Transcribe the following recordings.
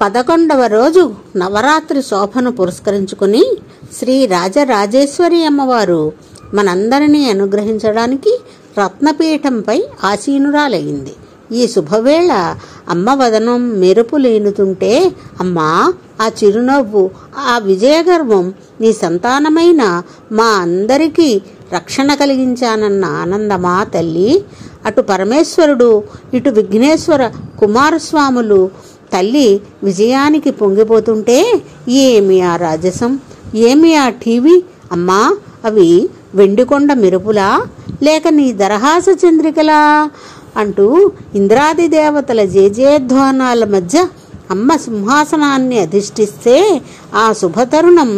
11వ రోజు నవరాత్రి శోభను పురస్కరించుకుని శ్రీ రాజరాజేశ్వరి అమ్మవారు మనందరినీ అనుగ్రహించడానికి రత్నపీఠంపై ఆసీనురాలయ్యింది. ఈ శుభవేళ అమ్మ వదనం మెరుపులేనుతుంటే, అమ్మా, ఆ చిరునవ్వు, ఆ విజయగర్వం నీ సంతానమైన మా అందరికీ రక్షణ కలిగించానన్న ఆనందమా తల్లి? అటు పరమేశ్వరుడు, ఇటు విఘ్నేశ్వర కుమారస్వాములు తల్లి విజయానికి పొంగిపోతుంటే, ఏమి ఆ రాజసం, ఏమి ఆ టీవీ? అమ్మా, అవి వెండికొండ మెరుపులా, లేక నీ దరహాస చంద్రికలా అంటూ ఇంద్రాది దేవతల జయజయధ్వానాల మధ్య అమ్మ సింహాసనాన్ని అధిష్ఠిస్తే, ఆ శుభతరుణం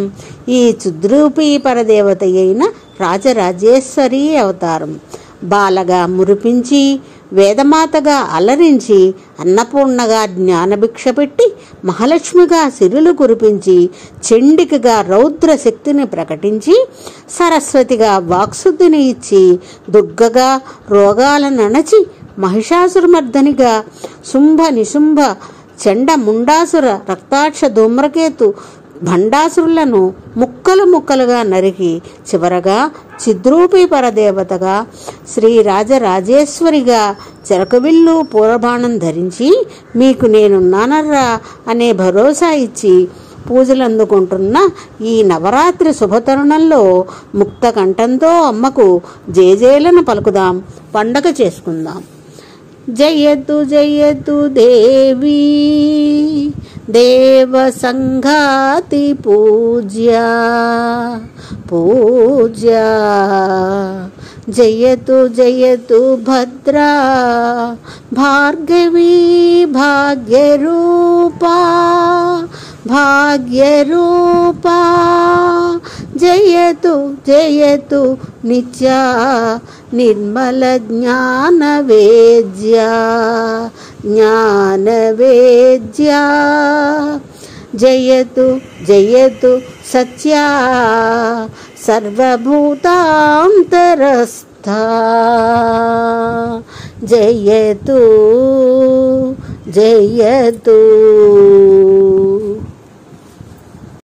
ఈ చుద్రూపీ పరదేవత అయిన రాజరాజేశ్వరి అవతారం. బాలగా మురిపించి, వేదమాతగా అలరించి, అన్నపూర్ణగా జ్ఞానభిక్ష పెట్టి, మహాలక్ష్మిగా సిరులు కురిపించి, చండికగా రౌద్ర శక్తిని ప్రకటించి, సరస్వతిగా వాక్శుద్ధిని ఇచ్చి, దుర్గగా రోగాలను అణచి, మహిషాసురమర్దనిగా శుంభ నిశుంభ చండ ముండాసుర రక్తాక్ష ధూమ్రకేతు భండాసురులను ముక్కలు ముక్కలుగా నరికి, చివరగా చిద్రూపీ పరదేవతగా శ్రీ రాజరాజేశ్వరిగా చెరకవిల్లు పూరబాణం ధరించి, మీకు నేనున్నానర్రా అనే భరోసా ఇచ్చి పూజలు అందుకుంటున్న ఈ నవరాత్రి శుభతరుణంలో ముక్త కంఠంతో అమ్మకు జయజయలను పలుకుదాం, పండగ చేసుకుందాం. జయతు జయతు దేవి దేవ సంఘాతి పూజ్య పూజ్య, జయతు జయతు భద్రా భార్గవీ భాగ్యరూపా భాగ్యరూపా, జయతు జయతు నిత్యా నిర్మల జ్ఞానవేద్య జ్ఞానవేద్య, జయతు జయతు సత్యా సర్వభూతాంతరస్థా, జయతు జయతు.